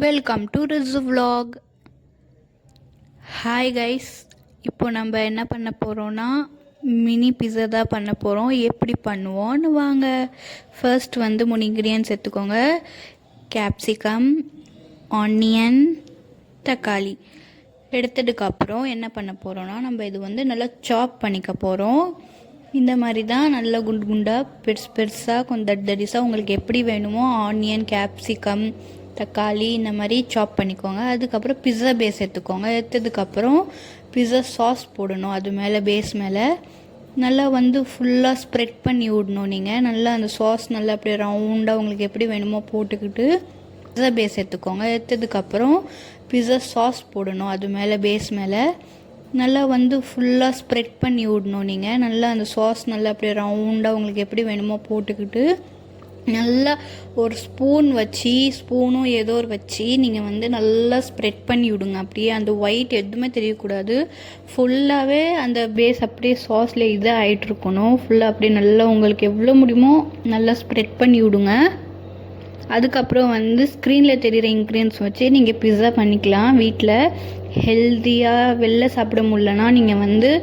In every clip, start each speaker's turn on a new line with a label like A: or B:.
A: Welcome to ரிசு vlog. Hi guys, இப்போ நம்ம என்ன பண்ண போகிறோன்னா மினி பிஸா தான் பண்ண போகிறோம். எப்படி பண்ணுவோன்னு வாங்க. ஃபர்ஸ்ட் வந்து 3 இன்க்ரீடியன்ட்ஸ் எடுத்துக்கோங்க. கேப்சிகம், ஆனியன், தக்காளி. எடுத்ததுக்கப்புறம் என்ன பண்ண போகிறோன்னா நம்ம இது வந்து நல்லா சாப் பண்ணிக்க போகிறோம். இந்த மாதிரி தான் நல்லா குண்டு குண்டாக பெருசாக கொஞ்சம் தடிசாக உங்களுக்கு எப்படி வேணுமோ ஆனியன், கேப்சிகம், தக்காளி இந்த மாதிரி சாப் பண்ணிக்கோங்க. அதுக்கப்புறம் பிஸா பேஸ் எடுத்துக்கோங்க. எடுத்ததுக்கப்புறம் பிஸா சாஸ் போடணும். அது மேலே பேஸ் மேலே நல்லா வந்து ஃபுல்லாக ஸ்ப்ரெட் பண்ணி விடணும். நீங்கள் நல்லா அந்த சாஸ் நல்லா அப்படியே ரவுண்டாக உங்களுக்கு எப்படி வேணுமோ போட்டுக்கிட்டு பிஸா பேஸ் எடுத்துக்கோங்க. எடுத்ததுக்கப்புறம் பிஸா சாஸ் போடணும். அது மேலே பேஸ் மேலே நல்லா வந்து ஃபுல்லாக ஸ்ப்ரெட் பண்ணி விடணும். நீங்கள் நல்லா அந்த சாஸ் நல்லா அப்படியே ரவுண்டாக உங்களுக்கு எப்படி வேணுமோ போட்டுக்கிட்டு நல்லா ஒரு ஸ்பூன் வச்சு ஸ்பூனும் ஏதோ ஒரு வச்சு நீங்கள் வந்து நல்லா ஸ்ப்ரெட் பண்ணி விடுங்க. அப்படியே அந்த ஒயிட் எதுவுமே தெரியக்கூடாது. ஃபுல்லாகவே அந்த பேஸ் அப்படியே சாஸில் இதாக ஆகிட்ருக்கணும். ஃபுல்லாக அப்படியே நல்லா உங்களுக்கு எவ்வளோ முடியுமோ நல்லா ஸ்ப்ரெட் பண்ணி விடுங்க. அதுக்கப்புறம் வந்து ஸ்க்ரீனில் தெரிகிற இன்க்ரீடியன்ஸ் வச்சு நீங்கள் பிஸா பண்ணிக்கலாம். வீட்டில் ஹெல்த்தியாக வெளில சாப்பிட முடியலன்னா நீங்கள் வந்து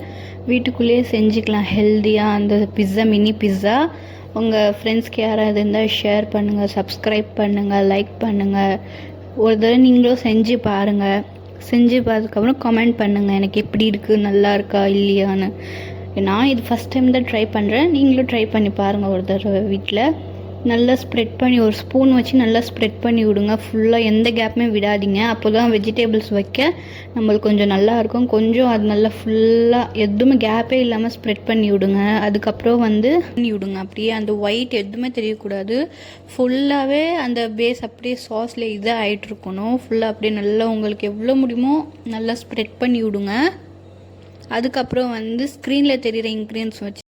A: வீட்டுக்குள்ளேயே செஞ்சுக்கலாம் ஹெல்த்தியாக அந்த பிஸா, மினி பிஸா. உங்கள் ஃப்ரெண்ட்ஸ்க்கு யாராவது இருந்தால் ஷேர் பண்ணுங்கள், சப்ஸ்கிரைப் பண்ணுங்கள், லைக் பண்ணுங்கள். ஒரு தடவை நீங்களும் செஞ்சு பாருங்கள். செஞ்சு பார்த்ததுக்கப்புறம் கமெண்ட் பண்ணுங்கள் எனக்கு எப்படி இருக்குது, நல்லா இருக்கா இல்லையான்னு. நான் இது ஃபஸ்ட் டைம் தான் ட்ரை பண்ணுறேன். நீங்களும் ட்ரை பண்ணி பாருங்கள் ஒரு தடவை வீட்டில். நல்லா ஸ்ப்ரெட் பண்ணி ஒரு ஸ்பூன் வச்சு நல்லா ஸ்ப்ரெட் பண்ணி விடுங்க. ஃபுல்லாக எந்த கேப்புமே விடாதீங்க. அப்போ தான் வெஜிடபிள்ஸ் வைக்க நம்மளுக்கு கொஞ்சம் நல்லாயிருக்கும். கொஞ்சம் அது நல்லா ஃபுல்லாக எதுவுமே கேப்பே இல்லாமல் ஸ்ப்ரெட் பண்ணி விடுங்க. அதுக்கப்புறம் வந்து பண்ணி விடுங்க. அப்படியே அந்த ஒயிட் எதுவுமே தெரியக்கூடாது. ஃபுல்லாகவே அந்த பேஸ் அப்படியே சாஸில் இதாக ஆகிட்ருக்கணும். ஃபுல்லாக அப்படியே நல்லா உங்களுக்கு எவ்வளோ முடியுமோ நல்லா ஸ்ப்ரெட் பண்ணி விடுங்க. அதுக்கப்புறம் வந்து ஸ்க்ரீனில் தெரிகிற இன்க்ரீடியன்ஸ் வச்சு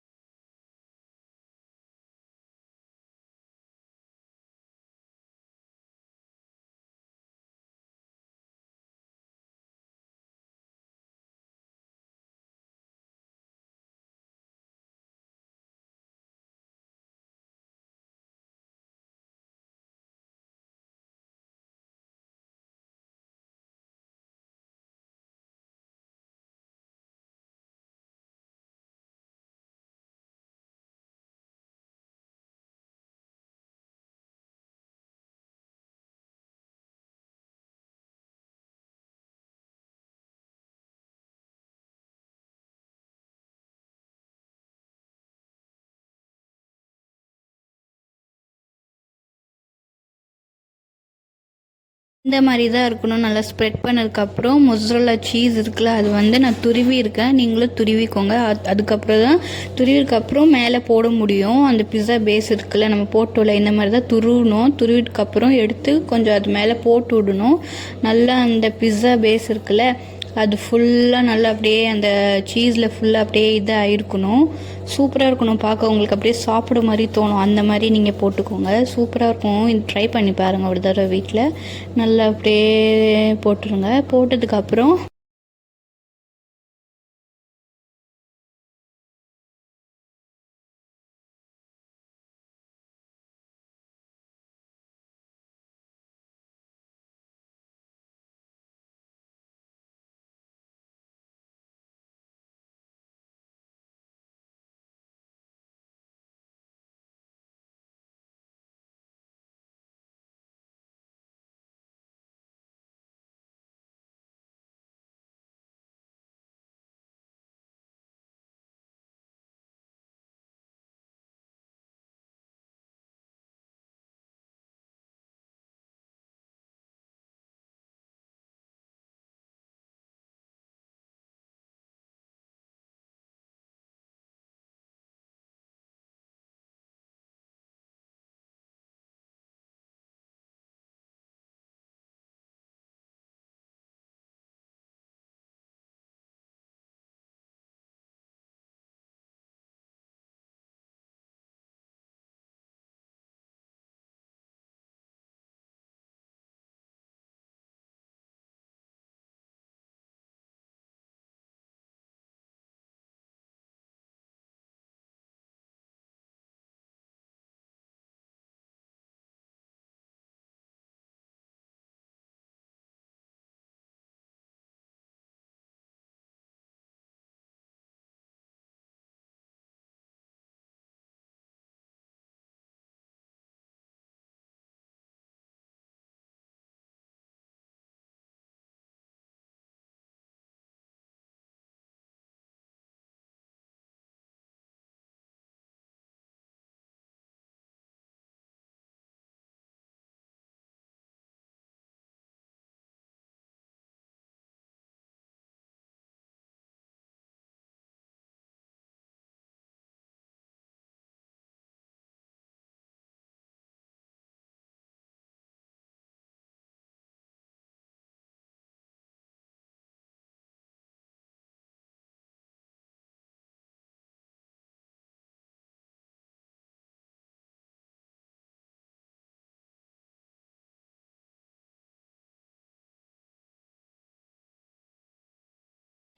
A: இந்த மாதிரி தான் இருக்கணும். நல்லா ஸ்ப்ரெட் பண்ணதுக்கப்புறம் மொசரல்லா சீஸ் இருக்குல்ல, அது வந்து நான் துருவி இருக்கேன். நீங்களும் துருவிக்கோங்க. அதுக்கப்புறம் தான் துருவிதுக்கப்புறம் மேலே போட முடியும். அந்த பிஸா பேஸ் இருக்குல்ல நம்ம போட்டோல இந்த மாதிரி தான் துருவணும். துருவிதுக்கப்புறம் எடுத்து கொஞ்சம் அது மேலே போட்டு விடணும். நல்லா அந்த பிஸா பேஸ் இருக்குல்ல அது ஃபுல்லாக நல்லா அப்படியே அந்த சீஸில் ஃபுல்லாக அப்படியே இதாக இருக்கணும். சூப்பராக இருக்கணும். பார்க்க உங்களுக்கு அப்படியே சாப்பிட மாதிரி தோணும். அந்த மாதிரி நீங்கள் போட்டுக்கோங்க. சூப்பராக இருக்கும். இது ட்ரை பண்ணி பாருங்கள் ஒரு தடவை வீட்டில். நல்லா அப்படியே போட்டுருங்க. போட்டதுக்கப்புறம்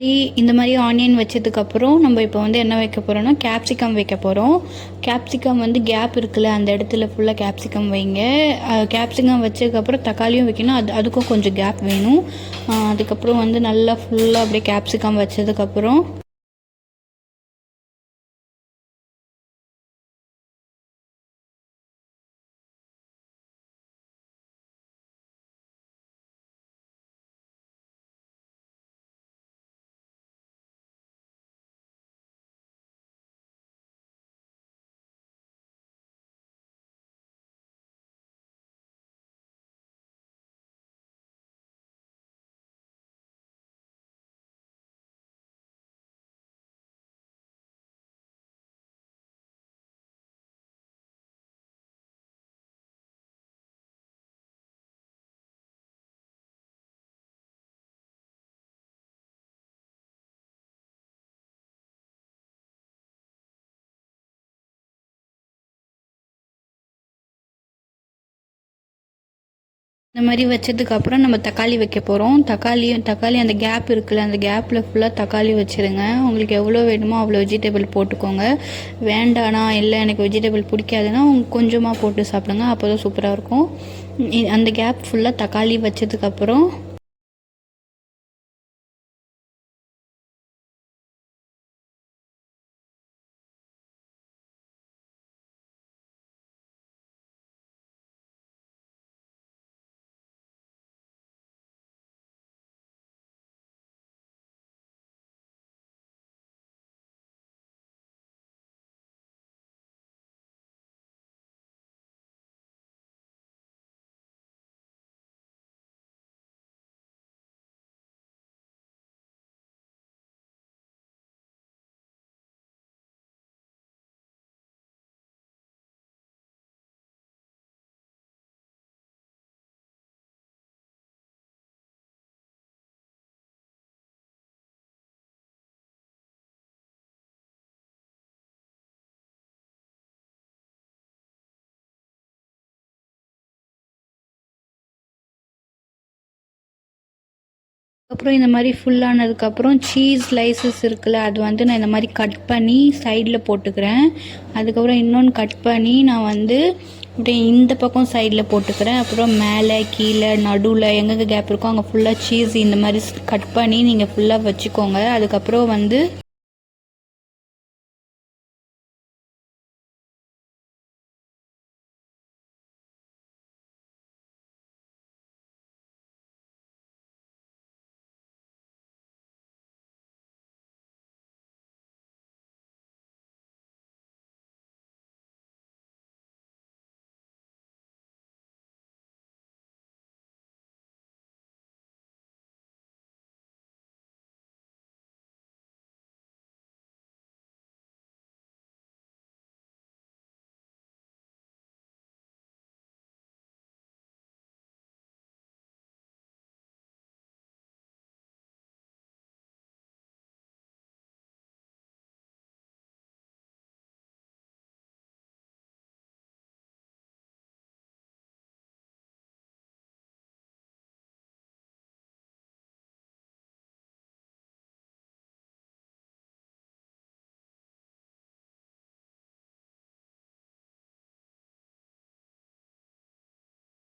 A: இந்த மாதிரி ஆனியன் வச்சதுக்கப்புறம் நம்ம இப்போ வந்து என்ன வைக்க போகிறோம்னா கேப்சிகம் வைக்க போகிறோம். கேப்சிகம் வந்து கேப் இருக்குல்ல, அந்த இடத்துல ஃபுல்லாக கேப்சிகம் வைங்க. கேப்சிகம் வச்சதுக்கப்புறம் தக்காளியும் வைக்கணும், அதுக்கும் கொஞ்சம் கேப் வேணும். அதுக்கப்புறம் வந்து நல்லா ஃபுல்லாக அப்படியே கேப்சிகம் வச்சதுக்கப்புறம் இந்த மாதிரி வச்சதுக்கப்புறம் நம்ம தக்காளி வைக்க போகிறோம். தக்காளி அந்த கேப் இருக்குல்ல, அந்த கேப்பில் ஃபுல்லாக தக்காளி வச்சுருங்க. உங்களுக்கு எவ்வளோ வேணுமோ அவ்வளோ வெஜிடபிள் போட்டுக்கோங்க. வேண்டானா இல்லை எனக்கு வெஜிடபிள் பிடிக்காதுன்னா கொஞ்சமாக போட்டு சாப்பிடுங்க, அப்போ தான் சூப்பராக இருக்கும். அந்த கேப் ஃபுல்லாக தக்காளி வச்சதுக்கப்புறம் அப்புறம் இந்த மாதிரி ஃபுல்லானதுக்கப்புறம் சீஸ் ஸ்லைசஸ் இருக்குல்ல, அது வந்து நான் இந்த மாதிரி கட் பண்ணி சைடில் போட்டுக்கிறேன். அதுக்கப்புறம் இன்னொன்று கட் பண்ணி நான் வந்து அப்படியே இந்த பக்கம் சைடில் போட்டுக்கிறேன். அப்புறம் மேலே கீழே நடுவில் எங்கெங்கே கேப் இருக்கோ அங்கே ஃபுல்லாக சீஸ் இந்த மாதிரி கட் பண்ணி நீங்கள் ஃபுல்லாக வச்சுக்கோங்க. அதுக்கப்புறம் வந்து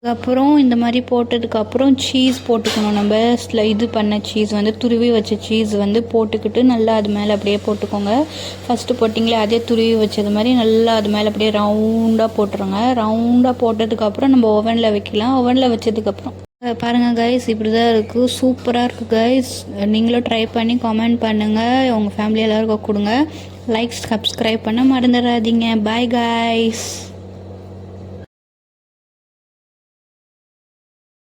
A: அதுக்கப்புறம் இந்த மாதிரி போட்டதுக்கப்புறம் சீஸ் போட்டுக்கணும். நம்ம இது பண்ண சீஸ் வந்து துருவி வச்ச சீஸ் வந்து போட்டுக்கிட்டு நல்லா அது மேலே அப்படியே போட்டுக்கோங்க. ஃபஸ்ட்டு போட்டிங்களே அதே துருவி வச்சது மாதிரி நல்லா அது மேலே அப்படியே ரவுண்டாக போட்டுருங்க. ரவுண்டாக போட்டதுக்கப்புறம் நம்ம ஓவனில் வைக்கலாம். ஓவனில் வச்சதுக்கப்புறம் பாருங்கள் கைஸ், இப்படி தான் இருக்குது. சூப்பராக இருக்குது கைஸ். நீங்களும் ட்ரை பண்ணி கமெண்ட் பண்ணுங்கள், உங்கள் ஃபேமிலி எல்லாருக்கும் கொடுங்க. லைக் சப்ஸ்கிரைப் பண்ண மறந்துடாதீங்க. Bye guys.